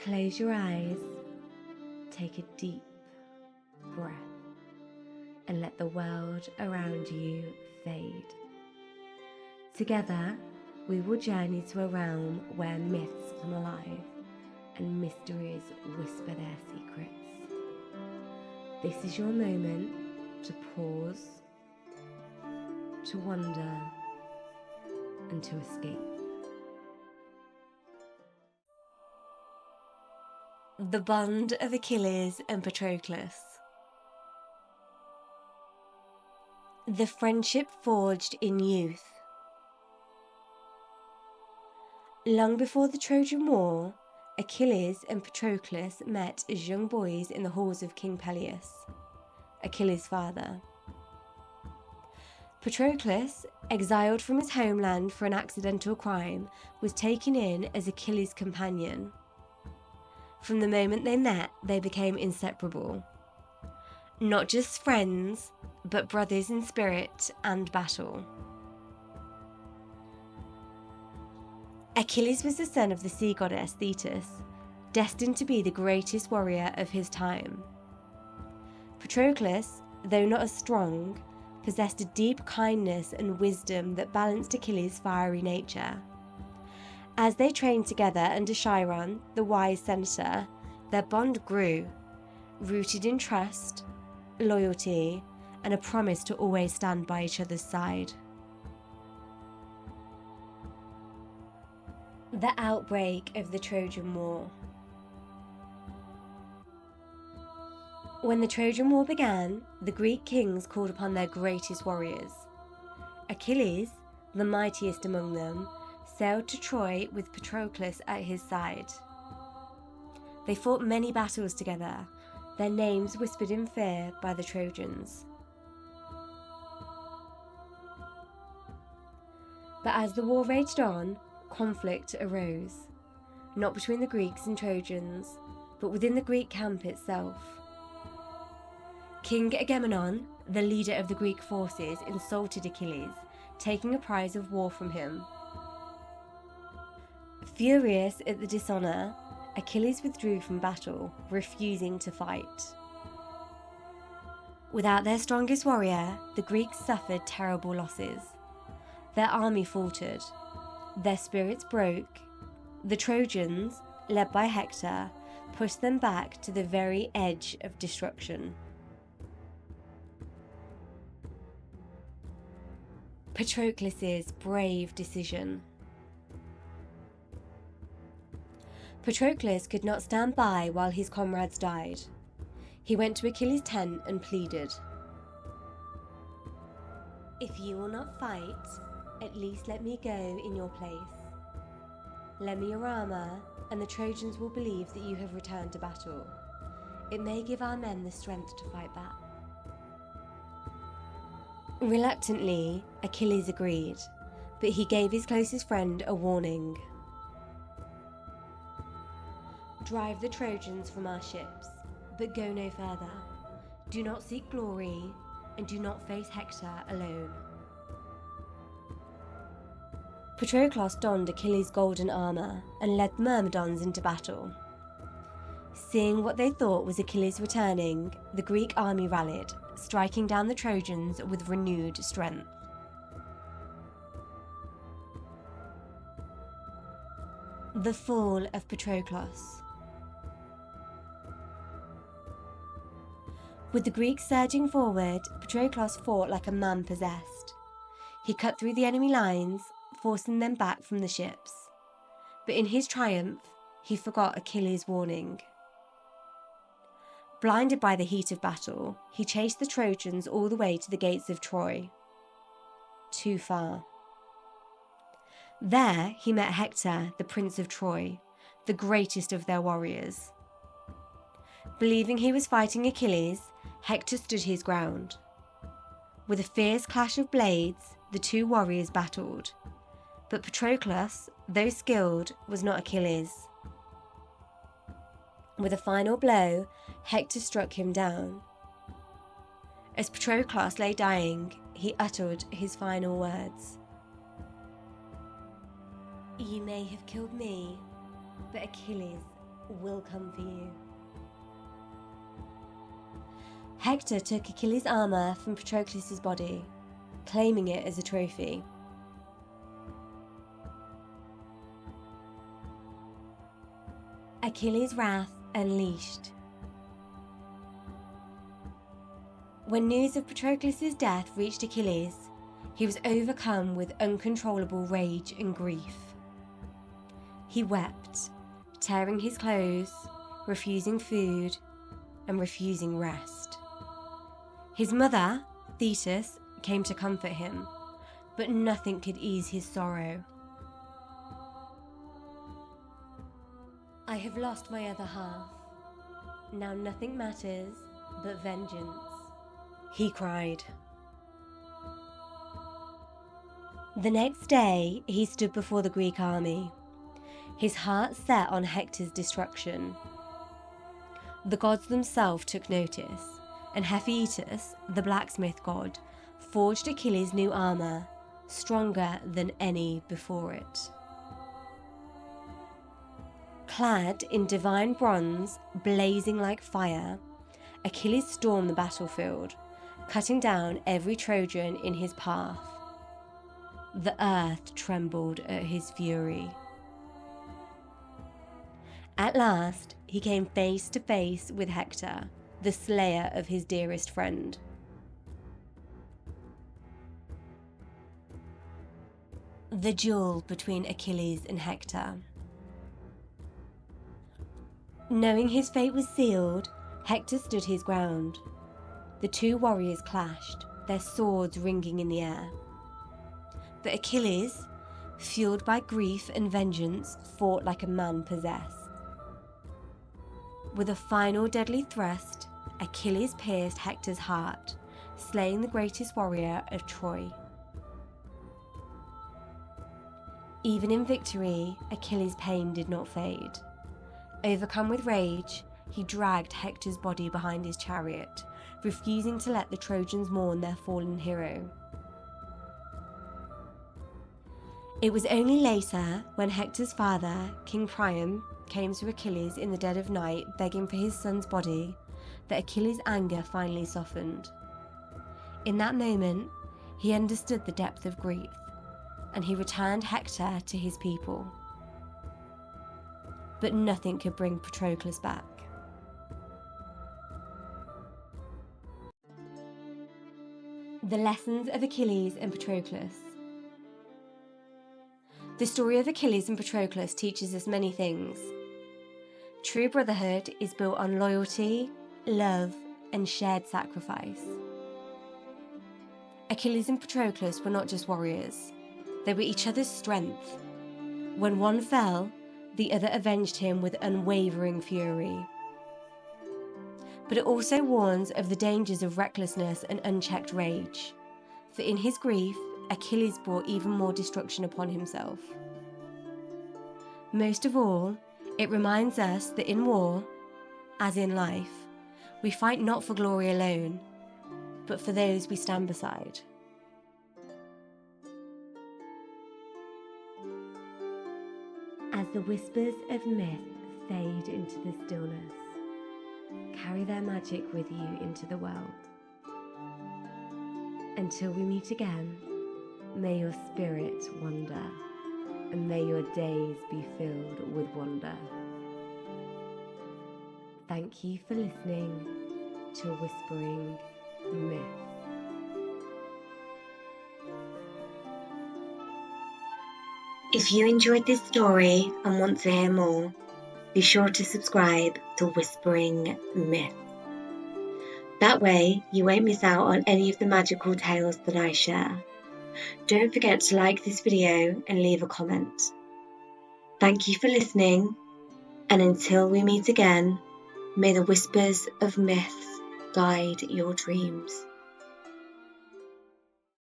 Close your eyes, take a deep breath, and let the world around you fade. Together, we will journey to a realm where myths come alive and mysteries whisper their secrets. This is your moment to pause, to wonder, and to escape. The bond of Achilles and Patroclus. The friendship forged in youth. Long before the Trojan War, Achilles and Patroclus met as young boys in the halls of King Peleus, Achilles' father. Patroclus, exiled from his homeland for an accidental crime, was taken in as Achilles' companion. From the moment they met, they became inseparable. Not just friends, but brothers in spirit and battle. Achilles was the son of the sea goddess Thetis, destined to be the greatest warrior of his time. Patroclus, though not as strong, possessed a deep kindness and wisdom that balanced Achilles' fiery nature. As they trained together under Chiron, the wise senator, their bond grew, rooted in trust, loyalty, and a promise to always stand by each other's side. The outbreak of the Trojan War. When the Trojan War began, the Greek kings called upon their greatest warriors. Achilles, the mightiest among them, sailed to Troy with Patroclus at his side. They fought many battles together, their names whispered in fear by the Trojans. But as the war raged on, conflict arose, not between the Greeks and Trojans, but within the Greek camp itself. King Agamemnon, the leader of the Greek forces, insulted Achilles, taking a prize of war from him. Furious at the dishonor, Achilles withdrew from battle, refusing to fight. Without their strongest warrior, the Greeks suffered terrible losses. Their army faltered. Their spirits broke. The Trojans, led by Hector, pushed them back to the very edge of destruction. Patroclus' brave decision. Patroclus could not stand by while his comrades died. He went to Achilles' tent and pleaded, "If you will not fight, at least let me go in your place. Lend me your armor, and the Trojans will believe that you have returned to battle. It may give our men the strength to fight back." Reluctantly, Achilles agreed, but he gave his closest friend a warning. "Drive the Trojans from our ships, but go no further. Do not seek glory, and do not face Hector alone." Patroclus donned Achilles' golden armor and led the Myrmidons into battle. Seeing what they thought was Achilles returning, the Greek army rallied, striking down the Trojans with renewed strength. The fall of Patroclus. With the Greeks surging forward, Patroclus fought like a man possessed. He cut through the enemy lines, forcing them back from the ships. But in his triumph, he forgot Achilles' warning. Blinded by the heat of battle, he chased the Trojans all the way to the gates of Troy. Too far. There he met Hector, the Prince of Troy, the greatest of their warriors. Believing he was fighting Achilles, Hector stood his ground. With a fierce clash of blades, the two warriors battled. But Patroclus, though skilled, was not Achilles. With a final blow, Hector struck him down. As Patroclus lay dying, he uttered his final words. "You may have killed me, but Achilles will come for you. Hector took Achilles' armour from Patroclus' body, claiming it as a trophy. Achilles' wrath unleashed. When news of Patroclus' death reached Achilles, he was overcome with uncontrollable rage and grief. He wept, tearing his clothes, refusing food, and refusing rest. His mother, Thetis, came to comfort him, but nothing could ease his sorrow. I have lost my other half. Now nothing matters but vengeance, he cried. The next day, he stood before the Greek army, his heart set on Hector's destruction. The gods themselves took notice, and Hephaestus, the blacksmith god, forged Achilles' new armour, stronger than any before it. Clad in divine bronze, blazing like fire, Achilles stormed the battlefield, cutting down every Trojan in his path. The earth trembled at his fury. At last, he came face to face with Hector, the slayer of his dearest friend. The duel between Achilles and Hector. Knowing his fate was sealed, Hector stood his ground. The two warriors clashed, their swords ringing in the air. But Achilles, fueled by grief and vengeance, fought like a man possessed. With a final deadly thrust, Achilles pierced Hector's heart, slaying the greatest warrior of Troy. Even in victory, Achilles' pain did not fade. Overcome with rage, he dragged Hector's body behind his chariot, refusing to let the Trojans mourn their fallen hero. It was only later, when Hector's father, King Priam, came to Achilles in the dead of night begging for his son's body, that Achilles' anger finally softened. In that moment, he understood the depth of grief, and he returned Hector to his people. But nothing could bring Patroclus back. The lessons of Achilles and Patroclus. The story of Achilles and Patroclus teaches us many things. True brotherhood is built on loyalty, love, and shared sacrifice. Achilles and Patroclus were not just warriors, they were each other's strength. When one fell, the other avenged him with unwavering fury. But it also warns of the dangers of recklessness and unchecked rage, for in his grief, Achilles brought even more destruction upon himself. Most of all, it reminds us that in war, as in life, we fight not for glory alone, but for those we stand beside. As the whispers of myth fade into the stillness, carry their magic with you into the world. Until we meet again, may your spirit wander, and may your days be filled with wonder. Thank you for listening to Whispering Myth. If you enjoyed this story and want to hear more, be sure to subscribe to Whispering Myth. That way, you won't miss out on any of the magical tales that I share. Don't forget to like this video and leave a comment. Thank you for listening, and until we meet again, may the whispers of myths guide your dreams.